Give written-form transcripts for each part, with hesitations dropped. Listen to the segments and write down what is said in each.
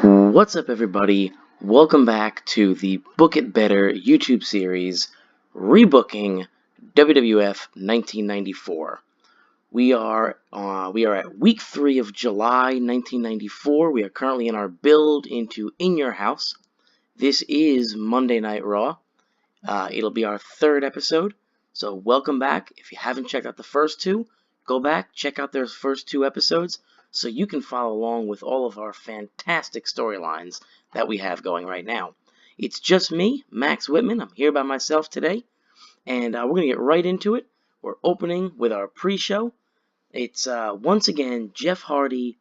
What's up, everybody? Welcome back to the Book It Better YouTube series, rebooking WWF 1994. We are at week 3 of July 1994. We are currently in our build into In Your House. This is Monday Night Raw. It'll be our 3rd episode. So welcome back. If you haven't checked out the first 2, go back, check out those first 2 episodes, so you can follow along with all of our fantastic storylines that we have going right now. It's just me, Max Whitman. I'm here by myself today, and we're going to get right into it. We're opening with our pre-show. It's once again Jeff Hardy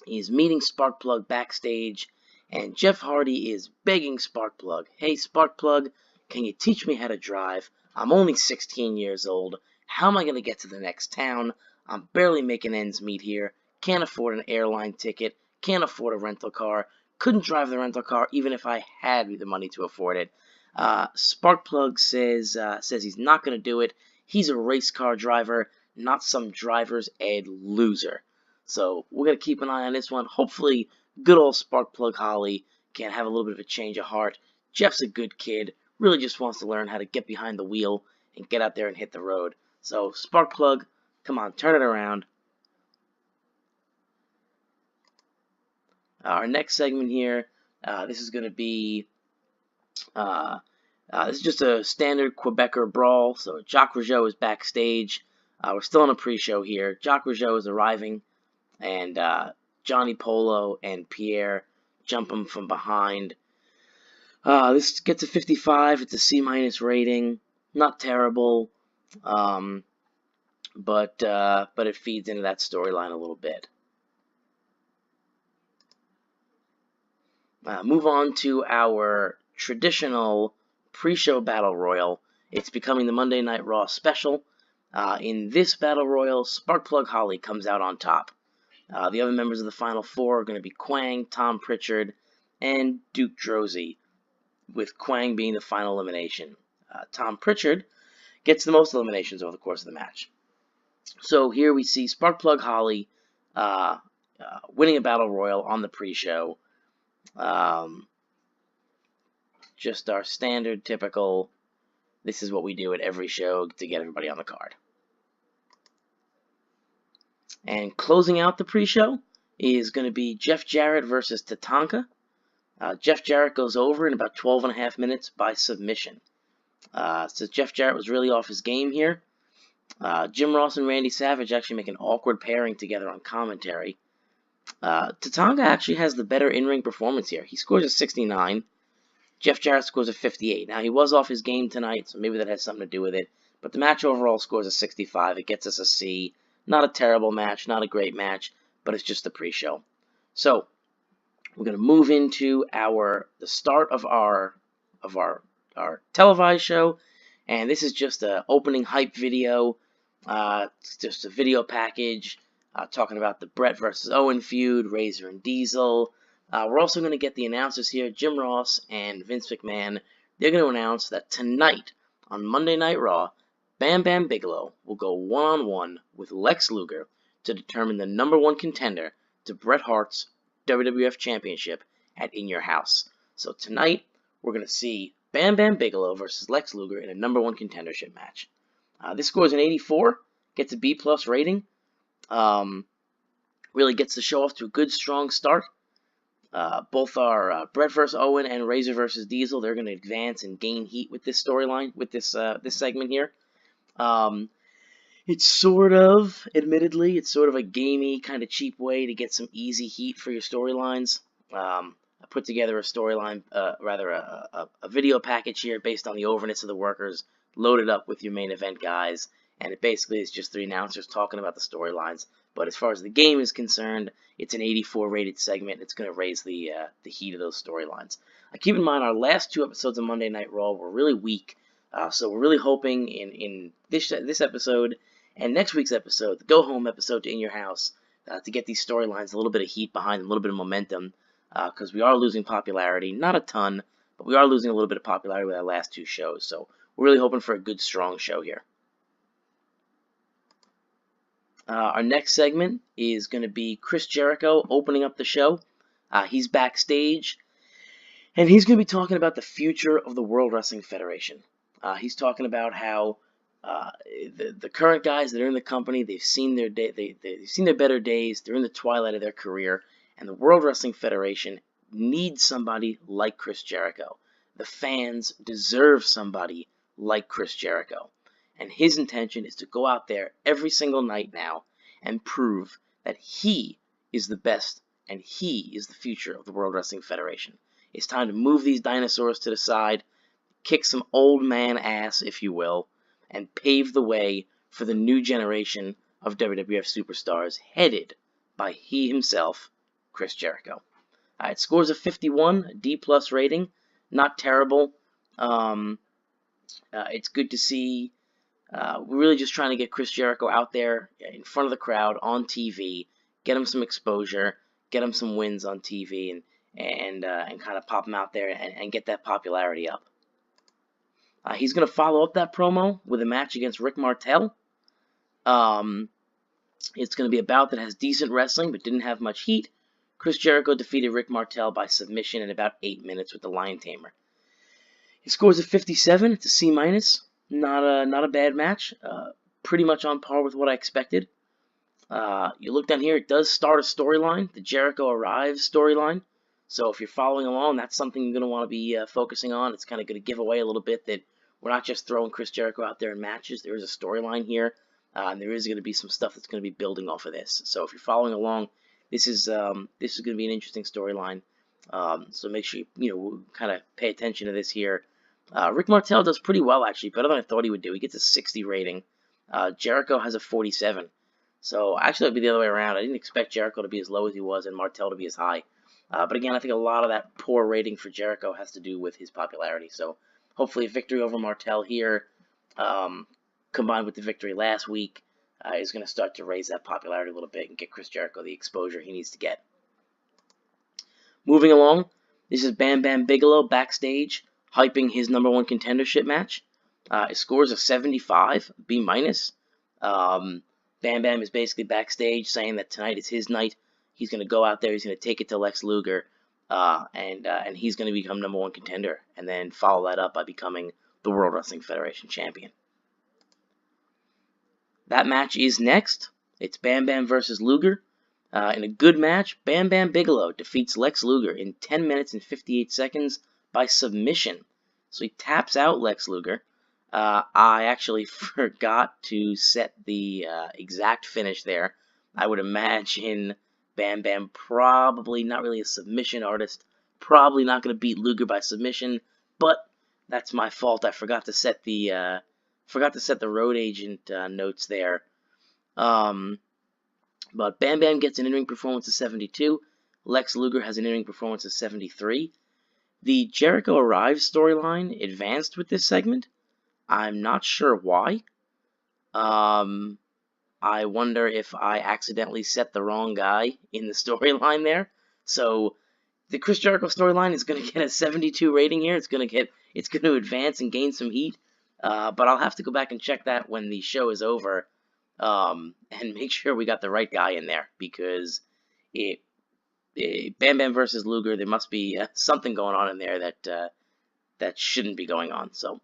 is meeting Sparkplug backstage, and Jeff Hardy is begging Sparkplug, "Hey Sparkplug, can you teach me how to drive? I'm only 16 years old. How am I going to get to the next town? I'm barely making ends meet here. Can't afford an airline ticket. Can't afford a rental car. Couldn't drive the rental car even if I had the money to afford it." Sparkplug says he's not going to do it. He's a race car driver, not some driver's ed loser. So we're going to keep an eye on this one. Hopefully, good old Sparkplug Holly can have a little bit of a change of heart. Jeff's a good kid. Really just wants to learn how to get behind the wheel and get out there and hit the road. So, Sparkplug, come on, turn it around. Our next segment here, this is going to be, this is just a standard Quebecer Brawl. So, Jacques Rougeau is backstage. We're still on a pre-show here. Jacques Rougeau is arriving, and Johnny Polo and Pierre jump him from behind. This gets a 55. It's a C- rating. Not terrible, but it feeds into that storyline a little bit. Move on to our traditional pre-show battle royal. It's becoming the Monday Night Raw special. In this battle royal, Sparkplug Holly comes out on top. The other members of the Final Four are going to be Quang, Tom Pritchard, and Duke Droese, with Quang being the final elimination. Tom Pritchard gets the most eliminations over the course of the match. So here we see Sparkplug Holly winning a battle royal on the pre-show. Just our standard, typical, this is what we do at every show to get everybody on the card. And closing out the pre-show is going to be Jeff Jarrett versus Tatanka. Jeff Jarrett goes over in about 12.5 minutes by submission. So Jeff Jarrett was really off his game here. Jim Ross and Randy Savage actually make an awkward pairing together on commentary. Tatanka actually has the better in-ring performance here. He scores a 69. Jeff Jarrett scores a 58. Now, he was off his game tonight, so maybe that has something to do with it. But the match overall scores a 65. It gets us a C. Not a terrible match, not a great match, but it's just the pre-show. So, we're going to move into the start of our televised show, and this is just an opening hype video. It's just a video package talking about the Bret versus Owen feud, Razor and Diesel. We're also going to get the announcers here, Jim Ross and Vince McMahon. They're going to announce that tonight on Monday Night Raw, Bam Bigelow will go one-on-one with Lex Luger to determine the #1 contender to Bret Hart's WWF Championship at In Your House. So tonight, we're going to see Bam Bigelow versus Lex Luger in a #1 contendership match. This scores an 84, gets a B+ rating. Really gets the show off to a good, strong start. Both are Bret versus Owen and Razor versus Diesel. They're going to advance and gain heat with this storyline, with this segment here. It's sort of, admittedly, it's sort of a gamey, kind of cheap way to get some easy heat for your storylines. I put together a storyline, a video package here based on the overness of the workers, loaded up with your main event guys, and it basically is just 3 announcers talking about the storylines. But as far as the game is concerned, it's an 84 rated segment. It's going to raise the heat of those storylines. Keep in mind, our last 2 episodes of Monday Night Raw were really weak. So we're really hoping in this episode and next week's episode, the go-home episode to In Your House, to get these storylines a little bit of heat behind them, a little bit of momentum, because we are losing popularity. Not a ton, but we are losing a little bit of popularity with our last 2 shows. So we're really hoping for a good, strong show here. Our next segment is going to be Chris Jericho opening up the show. He's backstage, and he's going to be talking about the future of the World Wrestling Federation. He's talking about how the current guys that are in the company, they've seen their they've seen their better days. They're in the twilight of their career, and the World Wrestling Federation needs somebody like Chris Jericho. The fans deserve somebody like Chris Jericho, and his intention is to go out there every single night now and prove that he is the best and he is the future of the World Wrestling Federation. It's time to move these dinosaurs to the side, kick some old man ass, if you will, and pave the way for the new generation of WWF superstars headed by he himself, Chris Jericho. It scores a 51, a D+ rating, not terrible. It's good to see. We're really just trying to get Chris Jericho out there in front of the crowd on TV, get him some exposure, get him some wins on TV, and kind of pop him out there and get that popularity up. He's going to follow up that promo with a match against Rick Martel. It's going to be a bout that has decent wrestling but didn't have much heat. Chris Jericho defeated Rick Martel by submission in about 8 minutes with the Lion Tamer. He scores a 57. It's a C-. Not a bad match. Pretty much on par with what I expected. You look down here, it does start a storyline, the Jericho Arrives storyline. So if you're following along, that's something you're going to want to be focusing on. It's kind of going to give away a little bit that we're not just throwing Chris Jericho out there in matches. There is a storyline here, and there is going to be some stuff that's going to be building off of this. So if you're following along, this is going to be an interesting storyline. So make sure you kind of pay attention to this here. Rick Martel does pretty well, actually, better than I thought he would do. He gets a 60 rating. Jericho has a 47. So actually, it'd be the other way around. I didn't expect Jericho to be as low as he was and Martel to be as high. But again, I think a lot of that poor rating for Jericho has to do with his popularity. So hopefully a victory over Martel here, combined with the victory last week, is going to start to raise that popularity a little bit and get Chris Jericho the exposure he needs to get. Moving along, this is Bam Bigelow backstage, hyping his #1 contendership match. It scores a 75, B-. Bam Bam is basically backstage saying that tonight is his night. He's going to go out there, he's going to take it to Lex Luger, and he's going to become #1 contender, and then follow that up by becoming the World Wrestling Federation champion. That match is next. It's Bam Bam versus Luger. In a good match, Bam Bigelow defeats Lex Luger in 10 minutes and 58 seconds by submission. So he taps out Lex Luger. I actually forgot to set the exact finish there. I would imagine Bam Bam probably not really a submission artist, probably not going to beat Luger by submission, but that's my fault. I forgot to set the road agent notes there. But Bam Bam gets an in-ring performance of 72. Lex Luger has an in-ring performance of 73. The Jericho Arrives storyline advanced with this segment. I'm not sure why. I wonder if I accidentally set the wrong guy in the storyline there. So the Chris Jericho storyline is going to get a 72 rating here. It's going to advance and gain some heat. But I'll have to go back and check that when the show is over, and make sure we got the right guy in there, because Bam Bam versus Luger, there must be something going on in there that shouldn't be going on. So,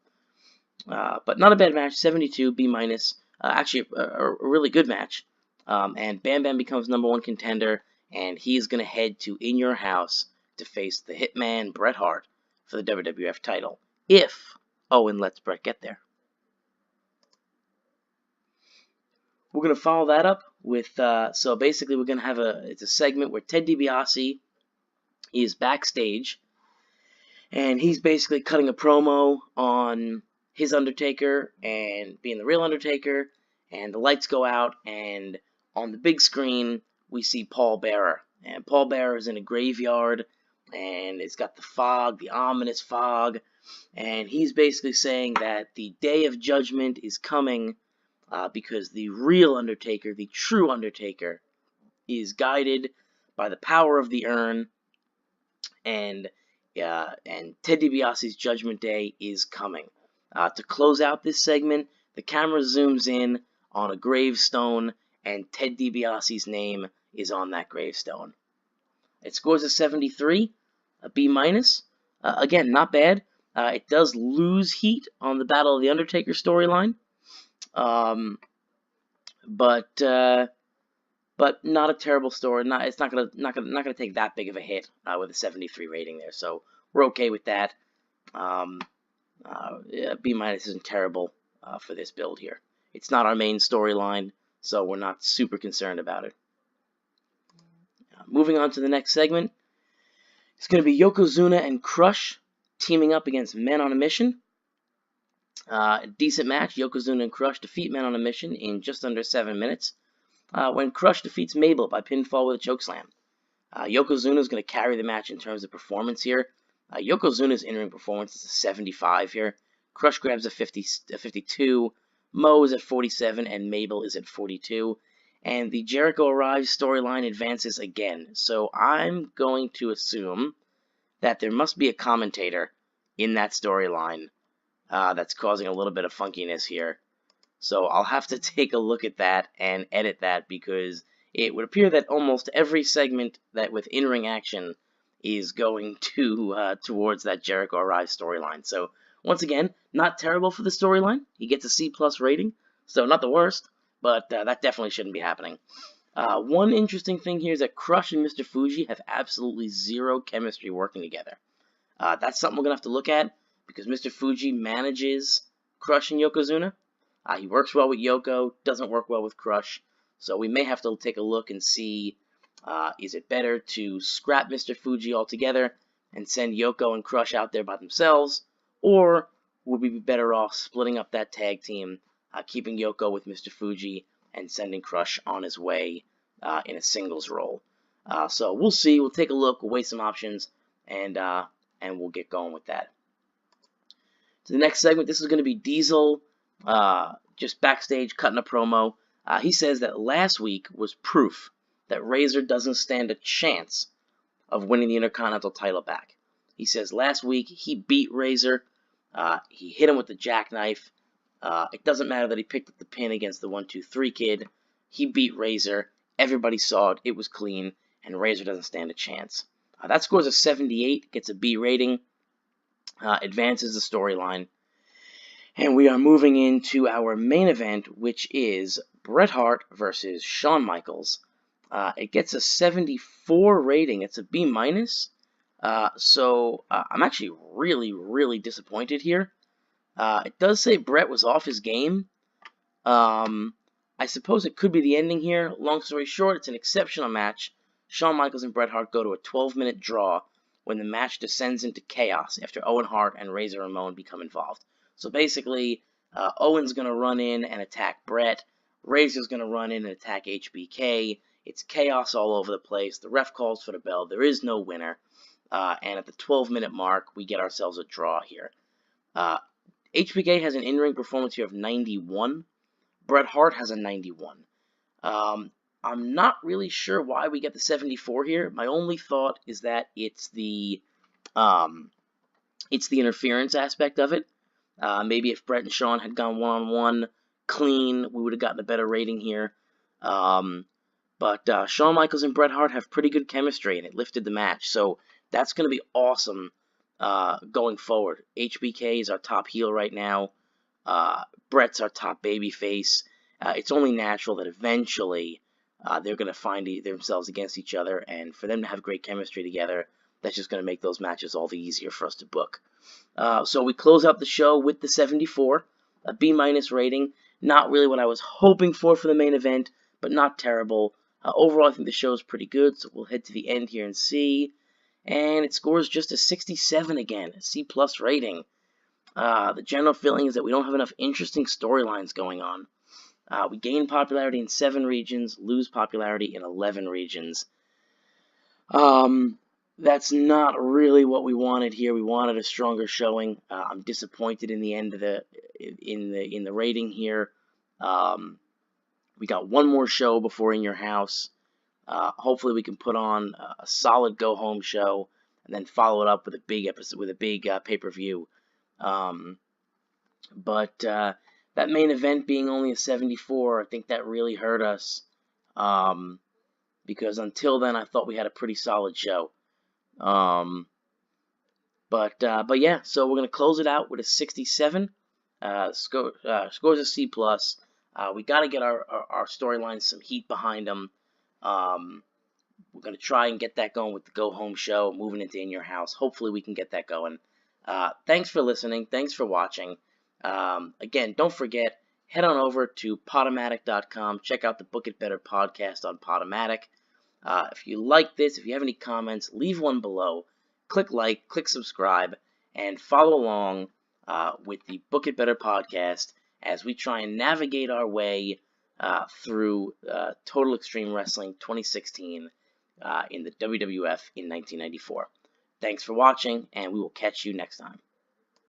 but not a bad match, 72, B-. Actually, a really good match. And Bam Bam becomes #1 contender, and he's going to head to In Your House to face the Hitman Bret Hart for the WWF title. And lets Bret get there. We're going to follow that up with, so basically we're going to have it's a segment where Ted DiBiase is backstage, and he's basically cutting a promo on his Undertaker and being the real Undertaker, and the lights go out, and on the big screen we see Paul Bearer, and Paul Bearer is in a graveyard, and it's got the fog, the ominous fog, and he's basically saying that the day of judgment is coming, because the real Undertaker, the true Undertaker, is guided by the power of the urn, and Ted DiBiase's Judgment Day is coming. To close out this segment, the camera zooms in on a gravestone, and Ted DiBiase's name is on that gravestone. It scores a 73, a B minus. Again, not bad. It does lose heat on the Battle of the Undertaker storyline, but not a terrible story. It's not gonna take that big of a hit with a 73 rating there. So we're okay with that. Yeah, B minus isn't terrible for this build here. It's not our main storyline, so we're not super concerned about it. Moving on to the next segment, it's going to be Yokozuna and Crush teaming up against Men on a Mission. Decent match. Yokozuna and Crush defeat Men on a Mission in just under 7 minutes. When Crush defeats Mabel by pinfall with a chokeslam. Yokozuna is going to carry the match in terms of performance here. Yokozuna's in-ring performance is a 75 here. Crush grabs a 52. Mo is at 47, and Mabel is at 42. And the Jericho Arrives storyline advances again. So I'm going to assume that there must be a commentator in that storyline that's causing a little bit of funkiness here. So I'll have to take a look at that and edit that, because it would appear that almost every segment that with in-ring action is going to towards that Jericho Arrives storyline. So once again, not terrible for the storyline. He gets a C+ rating, so not the worst, but that definitely shouldn't be happening. One interesting thing here is that Crush and Mr. Fuji have absolutely zero chemistry working together. That's something we're going to have to look at, because Mr. Fuji manages Crush and Yokozuna. He works well with Yoko, doesn't work well with Crush, so we may have to take a look and see, is it better to scrap Mr. Fuji altogether and send Yoko and Crush out there by themselves, or would we be better off splitting up that tag team, keeping Yoko with Mr. Fuji, and sending Crush on his way in a singles role? So we'll see. We'll take a look. We'll weigh some options, and we'll get going with that. To the next segment, this is going to be Diesel just backstage cutting a promo. He says that last week was proof that Razor doesn't stand a chance of winning the Intercontinental title back. He says last week he beat Razor. He hit him with the jackknife. It doesn't matter that he picked up the pin against the 1-2-3 Kid. He beat Razor. Everybody saw it. It was clean, and Razor doesn't stand a chance. That scores a 78, gets a B rating, advances the storyline. And we are moving into our main event, which is Bret Hart versus Shawn Michaels. It gets a 74 rating. It's a B minus. So I'm actually really, really disappointed here. It does say Bret was off his game. I suppose it could be the ending here. Long story short, it's an exceptional match. Shawn Michaels and Bret Hart go to a 12-minute draw when the match descends into chaos after Owen Hart and Razor Ramon become involved. So basically, Owen's going to run in and attack Bret. Razor's going to run in and attack HBK. It's chaos all over the place. The ref calls for the bell. There is no winner. And at the 12-minute mark, we get ourselves a draw here. HBK has an in-ring performance here of 91. Bret Hart has a 91. I'm not really sure why we get the 74 here. My only thought is that it's the interference aspect of it. Maybe if Bret and Shawn had gone one-on-one clean, we would have gotten a better rating here. But Shawn Michaels and Bret Hart have pretty good chemistry, and it lifted the match. So that's going to be awesome going forward. HBK is our top heel right now. Bret's our top babyface. It's only natural that eventually they're going to find themselves against each other, and for them to have great chemistry together, that's just going to make those matches all the easier for us to book. So we close out the show with the 74, a B minus rating. Not really what I was hoping for the main event, but not terrible. Overall, I think the show is pretty good, so we'll head to the end here and see. And it scores just a 67 again, a C+ rating. The general feeling is that we don't have enough interesting storylines going on. We gain popularity in 7 regions, lose popularity in 11 regions. That's not really what we wanted here. We wanted a stronger showing. I'm disappointed in the end of in the rating here. We got one more show before In Your House. Hopefully we can put on a solid go home show and then follow it up with a big episode, with a big pay-per-view. But that main event being only a 74, I think that really hurt us. because until then I thought we had a pretty solid show. But yeah, so we're gonna close it out with a 67. Scores a C plus. We got to get our storylines some heat behind them. We're gonna try and get that going with the Go Home show, moving into In Your House. Hopefully, we can get that going. Thanks for listening. Thanks for watching. Again, don't forget, head on over to Podomatic.com. Check out the Book It Better podcast on Podomatic. If you like this, if you have any comments, leave one below. Click like, click subscribe, and follow along with the Book It Better podcast as we try and navigate our way through Total Extreme Wrestling 2016 in the WWF in 1994. Thanks for watching, and we will catch you next time.